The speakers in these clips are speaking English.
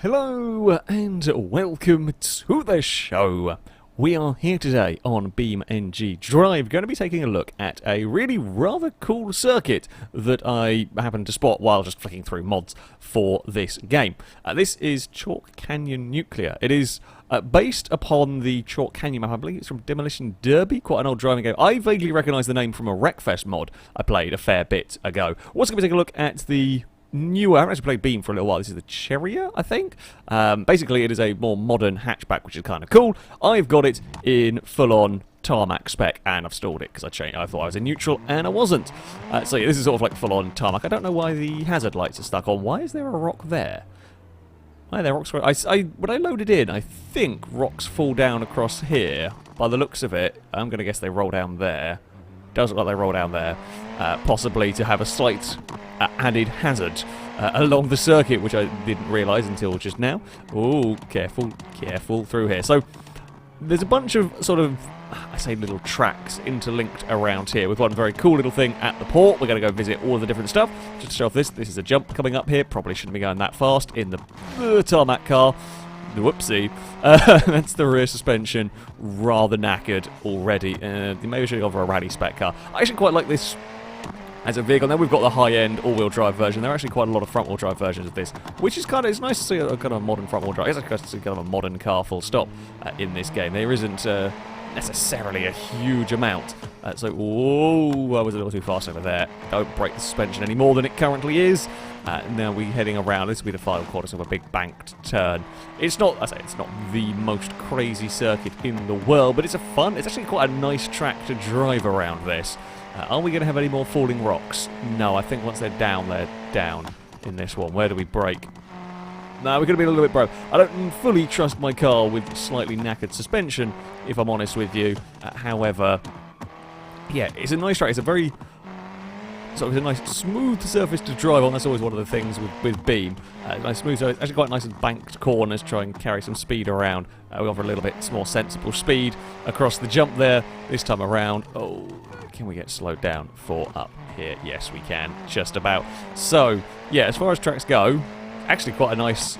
Hello and welcome to the show. We are here today on BeamNG Drive, going to be taking a look at a really rather cool circuit that I happened to spot while just flicking through mods for this game. This is Chalk Canyon Nuclear. It is based upon the Chalk Canyon map. I believe it's from Demolition Derby, quite an old driving game. I vaguely recognise the name from a Wreckfest mod I played a fair bit ago. We're also going to be taking a look at the newer, I haven't actually played Beam for a little while. This is the Cherrier, I think. Basically, it is a more modern hatchback, which is kind of cool. I've got it in full-on tarmac spec, and I've stalled it because I thought I was in neutral, and I wasn't. So yeah, this is sort of like full-on tarmac. I don't know why the hazard lights are stuck on. Why is there a rock there? Why are there rocks? When I loaded in, I think rocks fall down across here. By the looks of it, I'm going to guess they roll down there. Does look like they roll down there, possibly to have a slight added hazard along the circuit, which I didn't realise until just now. Oh, careful, careful through here. So there's a bunch of sort of, I say little tracks interlinked around here with one very cool little thing at the port. We're going to go visit all of the different stuff. Just to show off this is a jump coming up here. Probably shouldn't be going that fast in the tarmac car. Whoopsie. That's the rear suspension, rather knackered already. Maybe I should go for a rally spec car. I actually quite like this as a vehicle. Now we've got the high-end all-wheel drive version. There are actually quite a lot of front-wheel drive versions of this, which is it's nice to see a kind of modern front-wheel drive. It's nice to see kind of a modern car full stop in this game. There isn't necessarily a huge amount. Whoa, I was a little too fast over there. Don't break the suspension any more than it currently is. Now we're heading around. This will be the final quarter, so a big banked turn. It's not, it's not the most crazy circuit in the world, but it's actually quite a nice track to drive around this. Are we going to have any more falling rocks? No, I think once they're down in this one. Where do we brake? No, we're going to be a little bit broke. I don't fully trust my car with slightly knackered suspension, if I'm honest with you. However, yeah, it's a nice track. It's a very it's a nice smooth surface to drive on. That's always one of the things with Beam. Nice smooth, so it's actually quite nice and banked corners. Try and carry some speed around. We offer a little bit more sensible speed across the jump there this time around. Oh, can we get slowed down for up here? Yes, we can. Just about. So yeah, as far as tracks go, actually quite a nice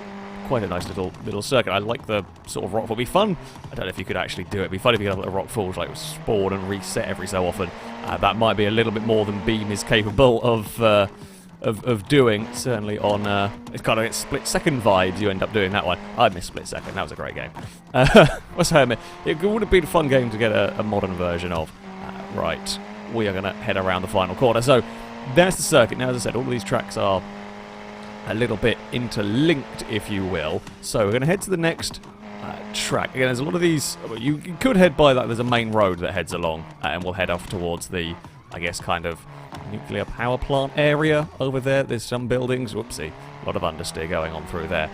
little circuit. I like the sort of rock fall. It'd be fun. I don't know if you could actually do it. It'd be fun if you could have a rock falls like spawn and reset every so often. That might be a little bit more than Beam is capable of doing. Certainly on it's kind of split second vibes. You end up doing that one. I missed split second. That was a great game. It would have been a fun game to get a modern version of. Right, we are going to head around the final corner. So there's the circuit. Now, as I said, all of these tracks are a little bit interlinked, if you will. So we're going to head to the next track. Again, there's a lot of these. You could head by that. There's a main road that heads along, and we'll head off towards the, I guess, kind of nuclear power plant area over there. There's some buildings. Whoopsie. A lot of understeer going on through there.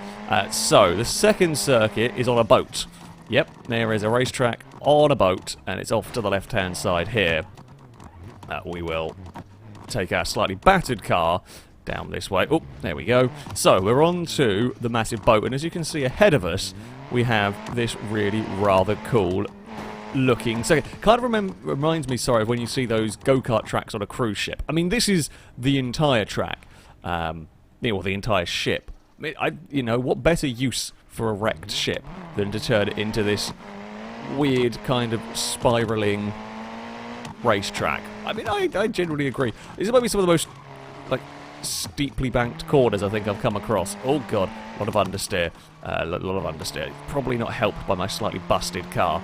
So the second circuit is on a boat. Yep, there is a racetrack on a boat, and it's off to the left-hand side here. We will take our slightly battered car down this way. Oh, there we go. So we're on to the massive boat, and as you can see ahead of us, we have this really rather cool looking circuit. Kind of reminds me, sorry, of when you see those go-kart tracks on a cruise ship. I mean, this is the entire track, or the entire ship. I mean, what better use for a wrecked ship than to turn it into this weird kind of spiraling racetrack? I mean, I generally agree. This might be some of the most steeply banked corners I think I've come across. Oh god, a lot of understeer. A lot of understeer. Probably not helped by my slightly busted car.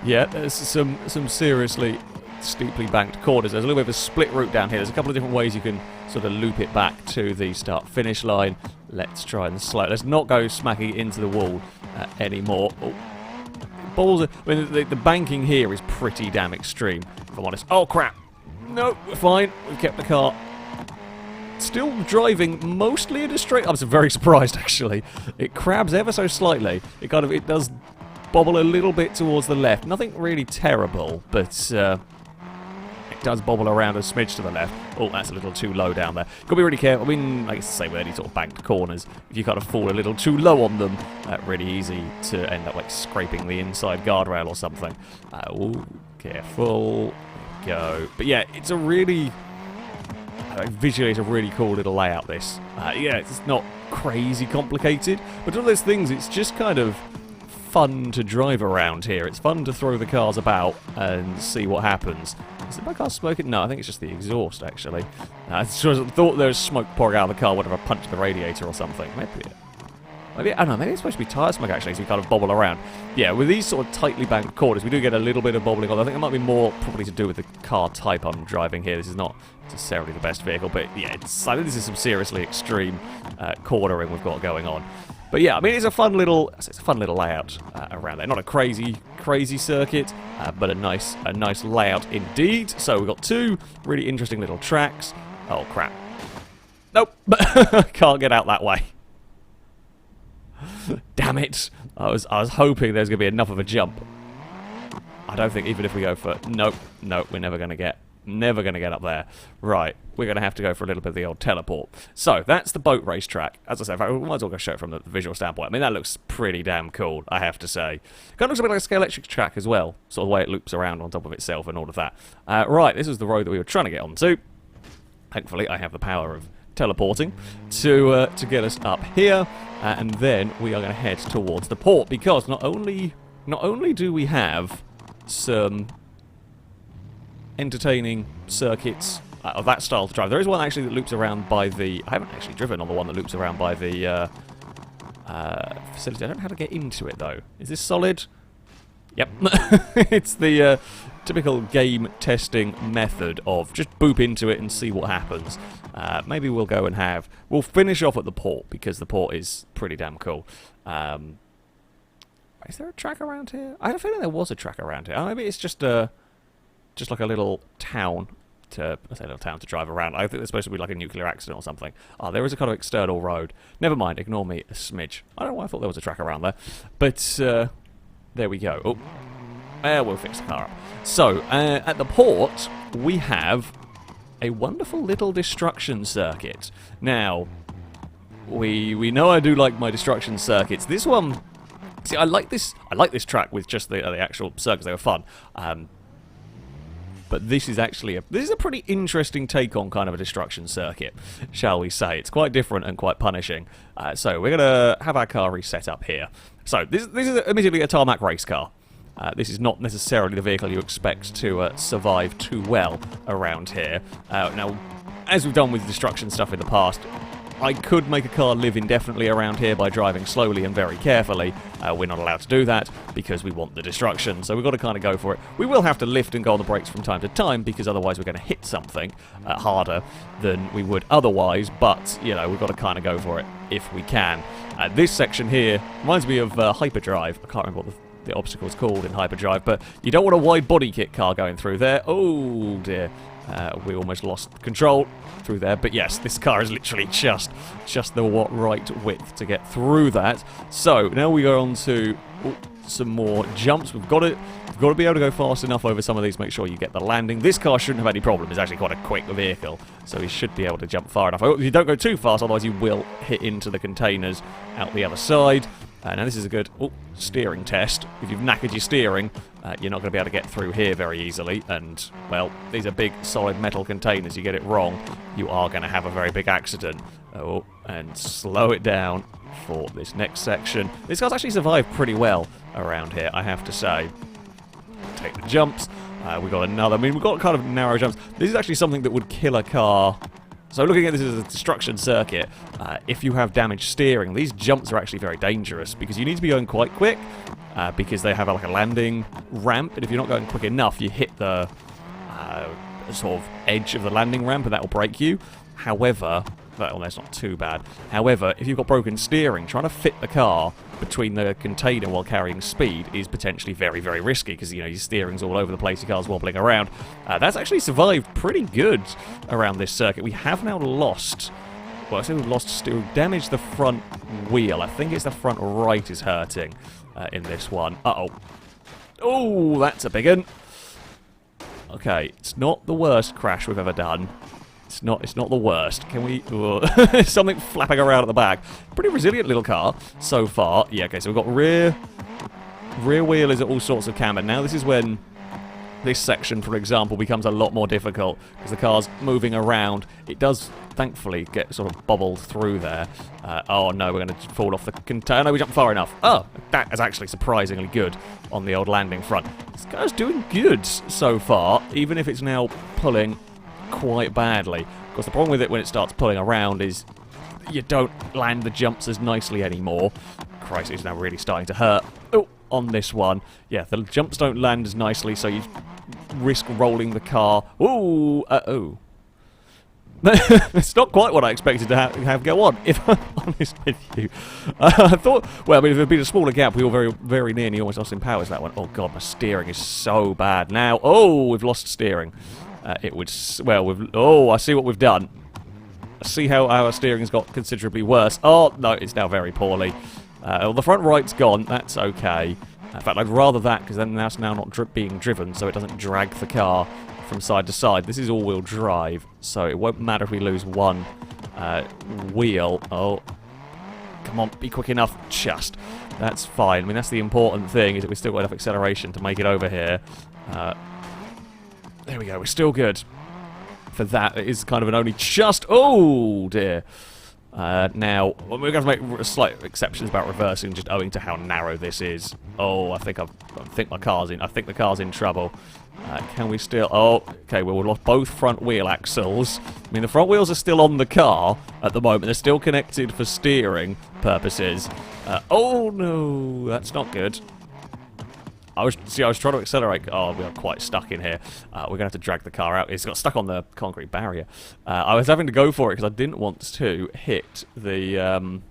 Yeah, there's some seriously steeply banked corners. There's a little bit of a split route down here. There's a couple of different ways you can sort of loop it back to the start-finish line. Let's try and slow. Let's not go smacking into the wall anymore. Oh. Balls. I mean, the banking here is pretty damn extreme, if I'm honest. Oh crap! No, we're fine. We've kept the car. Still driving mostly in a straight. I'm very surprised actually. It crabs ever so slightly. It does bobble a little bit towards the left. Nothing really terrible, but it does bobble around a smidge to the left. Oh, that's a little too low down there. Got to be really careful. I mean, like I say, with any sort of banked corners, if you kind of fall a little too low on them, really easy to end up scraping the inside guardrail or something. Oh, careful. Go. But yeah, it's a really Visually, it's a really cool little layout, this. Yeah, it's not crazy complicated, but all those things, it's just kind of fun to drive around here. It's fun to throw the cars about and see what happens. Is it my car smoking? No, I think it's just the exhaust, actually. I thought there was smoke pouring out of the car whenever I punched the radiator or something. Maybe, I don't know, maybe it's supposed to be tyre smoke, actually, so we kind of bobble around. Yeah, with these sort of tightly banked corners, we do get a little bit of bobbling on. I think it might be more probably to do with the car type I'm driving here. This is not necessarily the best vehicle, but yeah, I think this is some seriously extreme cornering we've got going on. But yeah, I mean, it's a fun little layout around there. Not a crazy circuit, but a nice layout indeed. So we've got two really interesting little tracks. Oh crap! Nope, can't get out that way. Damn it! I was hoping there's gonna be enough of a jump. I don't think even if we go for nope, we're never gonna get up there. Right, we're going to have to go for a little bit of the old teleport. So, that's the boat race track. As I said, we might as well go show it from the visual standpoint. I mean, that looks pretty damn cool, I have to say. Kind of looks a bit like a scale electric track as well. Sort of the way it loops around on top of itself and all of that. Right, this is the road that we were trying to get onto. Thankfully, I have the power of teleporting to get us up here. And then we are going to head towards the port. Because not only do we have some entertaining circuits of that style to drive. There is one actually that loops around by the... I haven't actually driven on the one that loops around by the facility. I don't know how to get into it, though. Is this solid? Yep. It's the typical game testing method of just boop into it and see what happens. Maybe we'll go and have... We'll finish off at the port, because the port is pretty damn cool. Is there a track around here? I have a feeling there was a track around here. Maybe it's just like a little town to drive around. I think there's supposed to be like a nuclear accident or something. Oh, there is a kind of external road. Never mind, ignore me a smidge. I don't know why I thought there was a track around there. But, there we go. Oh, we'll fix the car up. So, at the port, we have a wonderful little destruction circuit. Now, we know I do like my destruction circuits. This one, see, I like this track with just the actual circuits. They were fun. But this is actually a pretty interesting take on kind of a destruction circuit, shall we say. It's quite different and quite punishing. So we're going to have our car reset up here. So this is admittedly a tarmac race car. This is not necessarily the vehicle you expect to survive too well around here. Now, as we've done with destruction stuff in the past, I could make a car live indefinitely around here by driving slowly and very carefully. We're not allowed to do that because we want the destruction, so we've got to kind of go for it. We will have to lift and go on the brakes from time to time because otherwise we're going to hit something harder than we would otherwise, but, you know, we've got to kind of go for it if we can. This section here reminds me of Hyperdrive. I can't remember what the obstacle's called in Hyperdrive, but you don't want a wide body kit car going through there. Oh dear. We almost lost control through there, but yes, this car is literally just the right width to get through that. So now we go on to some more jumps. We've got to be able to go fast enough over some of these. Make sure you get the landing. This car shouldn't have any problem. It's actually quite a quick vehicle, so we should be able to jump far enough. You don't go too fast, otherwise you will hit into the containers out the other side. Now this is a good steering test. If you've knackered your steering, you're not going to be able to get through here very easily. And, well, these are big, solid metal containers. You get it wrong, you are going to have a very big accident. Oh, and slow it down for this next section. This car's actually survived pretty well around here, I have to say. Take the jumps. We've got another. I mean, we've got kind of narrow jumps. This is actually something that would kill a car. So looking at this as a destruction circuit, if you have damaged steering, these jumps are actually very dangerous because you need to be going quite quick because they have like a landing ramp, and if you're not going quick enough, you hit the sort of edge of the landing ramp and that will break you. However, well, that's not too bad. However, if you've got broken steering, trying to fit the car between the container while carrying speed is potentially very, very risky because, you know, your steering's all over the place, your car's wobbling around. That's actually survived pretty good around this circuit. We have now lost... Well, I say we've lost steer. We've damaged the front wheel. I think it's the front right is hurting in this one. Uh-oh. Oh, that's a big one. Okay, it's not the worst crash we've ever done. It's not the worst. Can we... something flapping around at the back. Pretty resilient little car so far. Yeah, okay, so we've got rear wheel is at all sorts of camber. Now this is when this section, for example, becomes a lot more difficult because the car's moving around. It does, thankfully, get sort of bobbled through there. Oh no, we're going to fall off the container. No, we jumped far enough. Oh, that is actually surprisingly good on the old landing front. This car's doing good so far, even if it's now pulling quite badly. Of course, the problem with it when it starts pulling around is you don't land the jumps as nicely anymore. Christ, it's now really starting to hurt. Oh, on this one. Yeah, the jumps don't land as nicely, so you risk rolling the car. Ooh, uh-oh. It's not quite what I expected to have go on, if I'm honest with you. I thought, well, I mean, if it had been a smaller gap, we were very, very near and he almost lost in powers that one. Oh, God, my steering is so bad now. Oh, we've lost steering. It would, well, I see what we've done. I see how our steering's got considerably worse. Oh, no, it's now very poorly. Well, the front right's gone. That's okay. In fact, I'd rather that, because then that's now not being driven, so it doesn't drag the car from side to side. This is all-wheel drive, so it won't matter if we lose one wheel. Oh, come on, be quick enough. Just. That's fine. I mean, that's the important thing, is that we've still got enough acceleration to make it over here. There we go. We're still good. For that, it is kind of an only just... Oh, dear. Now, we're going to make slight exceptions about reversing, just owing to how narrow this is. Oh, I think the car's in trouble. Can we still... Oh, okay, well, we've lost both front wheel axles. I mean, the front wheels are still on the car at the moment. They're still connected for steering purposes. Oh, no, that's not good. I was trying to accelerate. Oh, we are quite stuck in here. We're going to have to drag the car out. It's got stuck on the concrete barrier. I was having to go for it because I didn't want to hit the...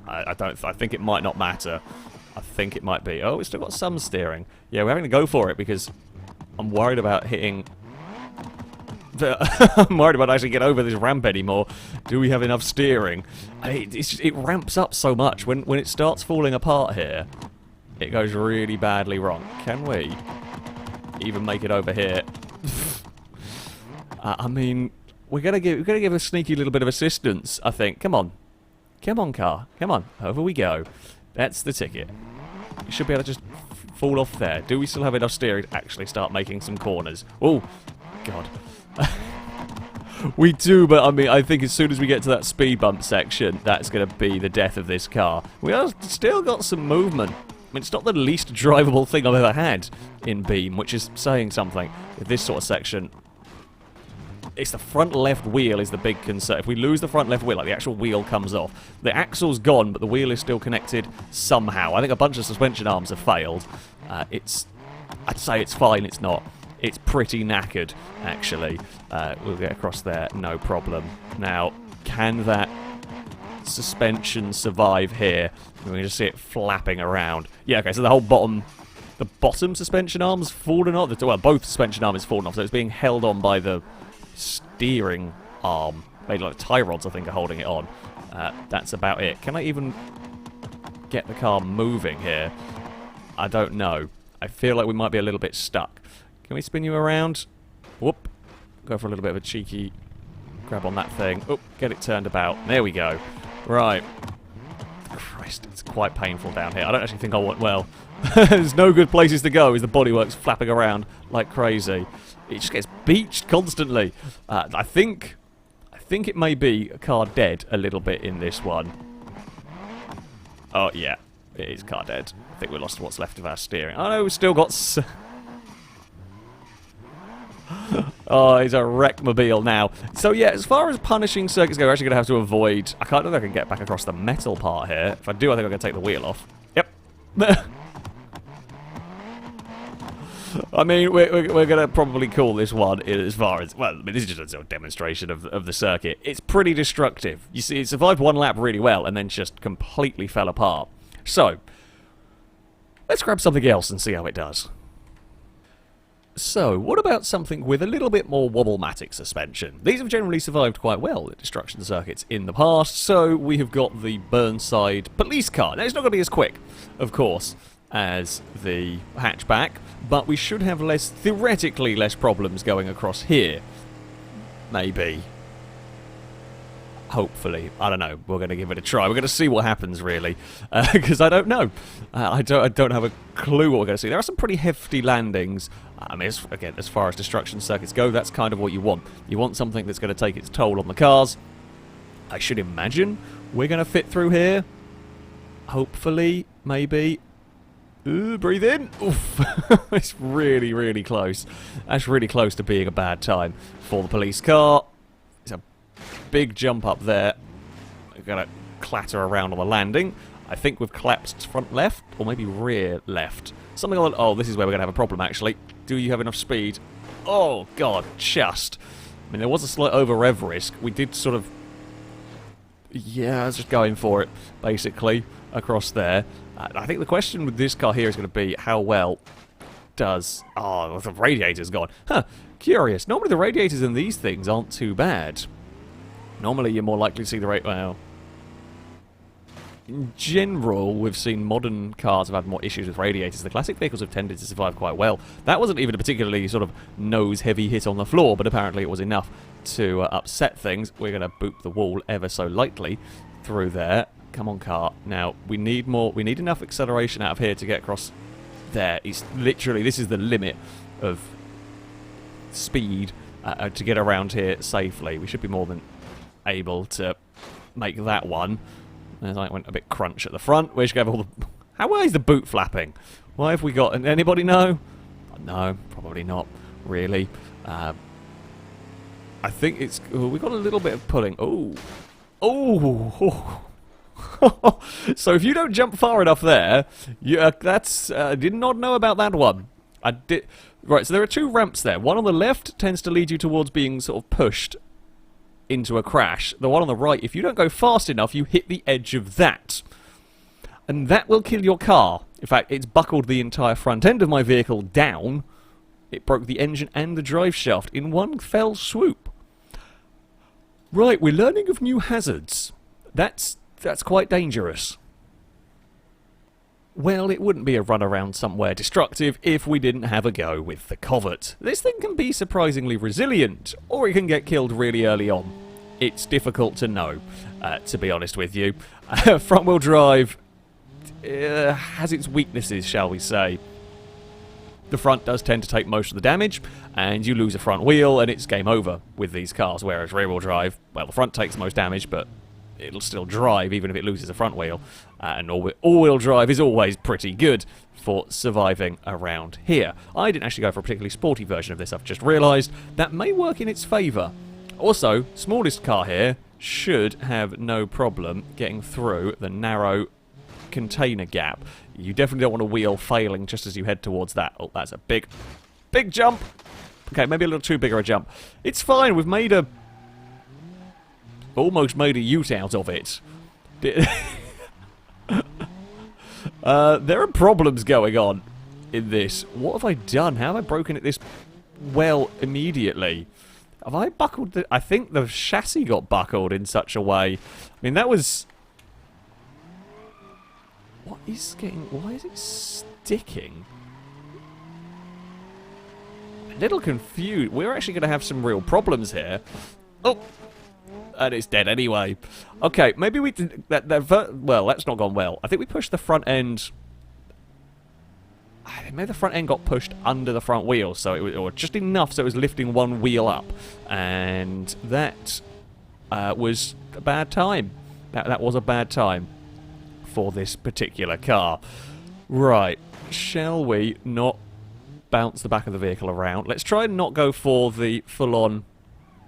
I think it might not matter. I think it might be. Oh, we've still got some steering. Yeah, we're having to go for it because I'm worried about hitting... I'm worried about actually getting over this ramp anymore. Do we have enough steering? It ramps up so much. When it starts falling apart here... It goes really badly wrong. Can we even make it over here? I mean, we're gonna give a sneaky little bit of assistance, I think. Come on, car, come on, over we go. That's the ticket. You should be able to just fall off there. Do we still have enough steering to actually start making some corners? Oh, God. We do, but I mean, I think as soon as we get to that speed bump section, that's gonna be the death of this car. We have still got some movement. I mean, it's not the least drivable thing I've ever had in Beam, which is saying something. With this sort of section, it's the front left wheel is the big concern. If we lose the front left wheel, like the actual wheel comes off, the axle's gone, but the wheel is still connected somehow. I think a bunch of suspension arms have failed. I'd say it's fine, it's not. It's pretty knackered, actually. We'll get across there, no problem. Now, can that suspension survive here? We can just see it flapping around. Yeah, okay, so the whole bottom suspension arm's fallen off. Well, both suspension arms fallen off, so it's being held on by the steering arm. Maybe like tie rods, I think, are holding it on. That's about it. Can I even get the car moving here? I don't know. I feel like we might be a little bit stuck. Can we spin you around? Whoop. Go for a little bit of a cheeky grab on that thing. Oh, get it turned about. There we go. Right. Christ, it's quite painful down here. I don't actually think I want... Well, there's no good places to go as the bodywork's flapping around like crazy. It just gets beached constantly. I think it may be a car dead a little bit in this one. Oh, yeah. It is car dead. I think we lost what's left of our steering. Oh, no, we've still got... Oh, it's a wreckmobile now. So yeah, as far as punishing circuits go, we're actually going to have to avoid... I can't know if I can get back across the metal part here. If I do, I think I'm going to take the wheel off. Yep. I mean, we're going to probably call this one as far as... Well, I mean, this is just a sort of demonstration of the circuit. It's pretty destructive. You see, it survived one lap really well and then just completely fell apart. So, let's grab something else and see how it does. So, what about something with a little bit more wobble-matic suspension? These have generally survived quite well at destruction circuits in the past, so we have got the Burnside police car. Now, it's not going to be as quick, of course, as the hatchback, but we should have theoretically less problems going across here. Maybe. Hopefully. I don't know. We're going to give it a try. We're going to see what happens, really. Because I don't know. I don't have a clue what we're going to see. There are some pretty hefty landings. I mean, again, as far as destruction circuits go, that's kind of what you want. You want something that's going to take its toll on the cars. I should imagine we're going to fit through here. Hopefully, maybe. Ooh, breathe in. Oof. It's really, really close. That's really close to being a bad time for the police car. It's a big jump up there. We're going to clatter around on the landing. I think we've collapsed front left, or maybe rear left. Something like that. Oh, this is where we're going to have a problem, actually. Do you have enough speed? Oh, God, just. I mean, there was a slight over-rev risk. We did sort of... Yeah, I was just going for it, basically, across there. I think the question with this car here is going to be how well does... Oh, the radiator's gone. Huh, curious. Normally the radiators in these things aren't too bad. Normally you're more likely to see the well, in general, we've seen modern cars have had more issues with radiators. The classic vehicles have tended to survive quite well. That wasn't even a particularly sort of nose-heavy hit on the floor, but apparently it was enough to upset things. We're going to boop the wall ever so lightly through there. Come on, car. Now, we need more. We need enough acceleration out of here to get across there. It's literally, this is the limit of speed to get around here safely. We should be more than able to make that one. As I went a bit crunch at the front. We're just going to have all the... How is the boot flapping? Why have we got... Anybody know? No, probably not, really. I think it's... we've got a little bit of pulling. Oh. Oh. So if you don't jump far enough there, you, that's... I did not know about that one. I did... Right, so there are two ramps there. One on the left tends to lead you towards being sort of pushed into a crash. The one on the right, if you don't go fast enough, you hit the edge of that. And that will kill your car. In fact, it's buckled the entire front end of my vehicle down. It broke the engine and the drive shaft in one fell swoop. Right, we're learning of new hazards. That's quite dangerous. Well, it wouldn't be a run around somewhere destructive if we didn't have a go with the Covert. This thing can be surprisingly resilient, or it can get killed really early on. It's difficult to know, to be honest with you. Front-wheel drive has its weaknesses, shall we say. The front does tend to take most of the damage, and you lose a front wheel, and it's game over with these cars, whereas rear-wheel drive, well, the front takes the most damage, but it'll still drive even if it loses a front wheel. And all-wheel drive is always pretty good for surviving around here. I didn't actually go for a particularly sporty version of this. I've just realised that may work in its favour. Also, smallest car here should have no problem getting through the narrow container gap. You definitely don't want a wheel failing just as you head towards that. Oh, that's a big jump. Okay, maybe a little too big of a jump. It's fine. We've made a... almost made a ute out of it. There are problems going on in this. What have I done? How have I broken it this well immediately? Have I buckled the... I think the chassis got buckled in such a way. I mean, that was... What is getting... Why is it sticking? A little confused. We're actually going to have some real problems here. Oh! And it's dead anyway. Okay, maybe we did... well, that's not gone well. I think we pushed the front end... Maybe the front end got pushed under the front wheel, so it was, or just enough so it was lifting one wheel up. And that was a bad time. That was a bad time for this particular car. Right, shall we not bounce the back of the vehicle around? Let's try and not go for the full-on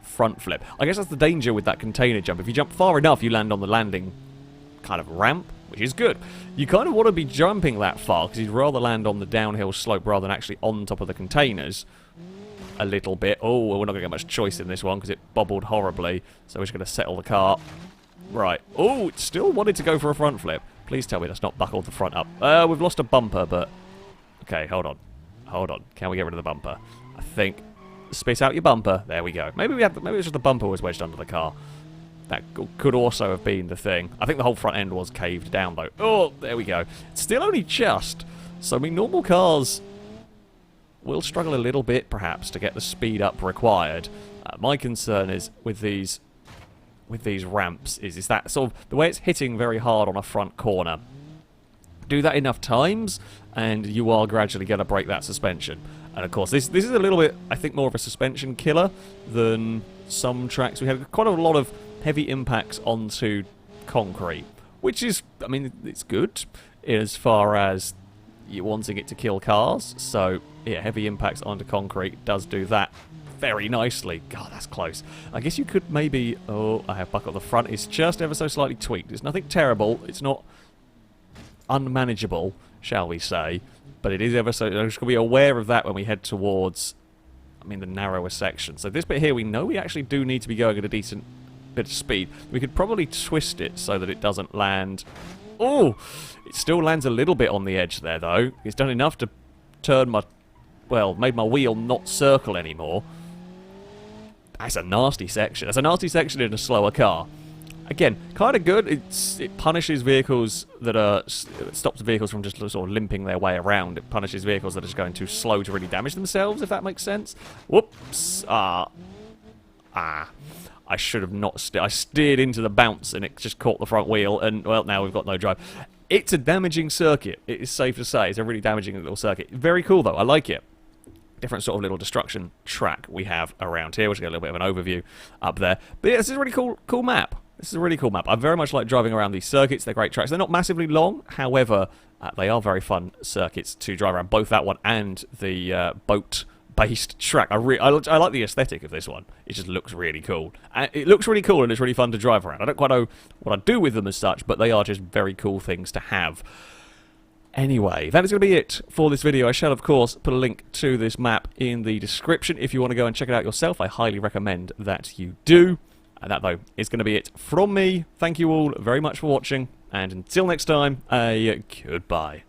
front flip. I guess that's the danger with that container jump. If you jump far enough, you land on the landing kind of ramp, which is good. You kind of want to be jumping that far, because you'd rather land on the downhill slope rather than actually on top of the containers a little bit. Oh, we're not going to get much choice in this one, because it bobbled horribly, so we're just going to settle the car. Right. Oh, it still wanted to go for a front flip. Please tell me that's not buckled the front up. We've lost a bumper, but... Okay, hold on. Hold on. Can we get rid of the bumper? I think... Spit out your bumper. There we go. Maybe it's just the bumper was wedged under the car. That could also have been the thing. I think the whole front end was caved down, though. Oh, there we go. It's still only just. So, I mean, normal cars will struggle a little bit, perhaps, to get the speed up required. My concern is with these with these ramps is that sort of the way it's hitting very hard on a front corner. Do that enough times, and you are gradually going to break that suspension. And of course, this is a little bit, I think, more of a suspension killer than some tracks. We had quite a lot of heavy impacts onto concrete, which is, I mean, it's good as far as you're wanting it to kill cars. So, yeah, heavy impacts onto concrete does do that very nicely. God, that's close. I guess you could maybe... Oh, I have bucket on the front. It's just ever so slightly tweaked. It's nothing terrible. It's not unmanageable, shall we say. But it is ever so... I'm just going to be aware of that when we head towards, I mean, the narrower section. So this bit here, we know we actually do need to be going at a decent bit of speed. We could probably twist it so that it doesn't land... Oh! It still lands a little bit on the edge there, though. It's done enough to turn my... Well, made my wheel not circle anymore. That's a nasty section. That's a nasty section in a slower car. Again, kind of good. It punishes vehicles that are... It stops vehicles from just sort of limping their way around. It punishes vehicles that are just going too slow to really damage themselves, if that makes sense. Whoops. I should have not I steered into the bounce and it just caught the front wheel, and, well, now we've got no drive. It's a damaging circuit. It is safe to say. It's a really damaging little circuit. Very cool, though. I like it. Different sort of little destruction track we have around here. We'll just get a little bit of an overview up there. But yeah, this is a really cool map. This is a really cool map. I very much like driving around these circuits. They're great tracks. They're not massively long. However, they are very fun circuits to drive around. Both that one and the boat-based track. I like the aesthetic of this one. It just looks really cool. It looks really cool and it's really fun to drive around. I don't quite know what I do with them as such, but they are just very cool things to have. Anyway, that is going to be it for this video. I shall, of course, put a link to this map in the description. If you want to go and check it out yourself, I highly recommend that you do. And that, though, is going to be it from me. Thank you all very much for watching, and until next time, a goodbye.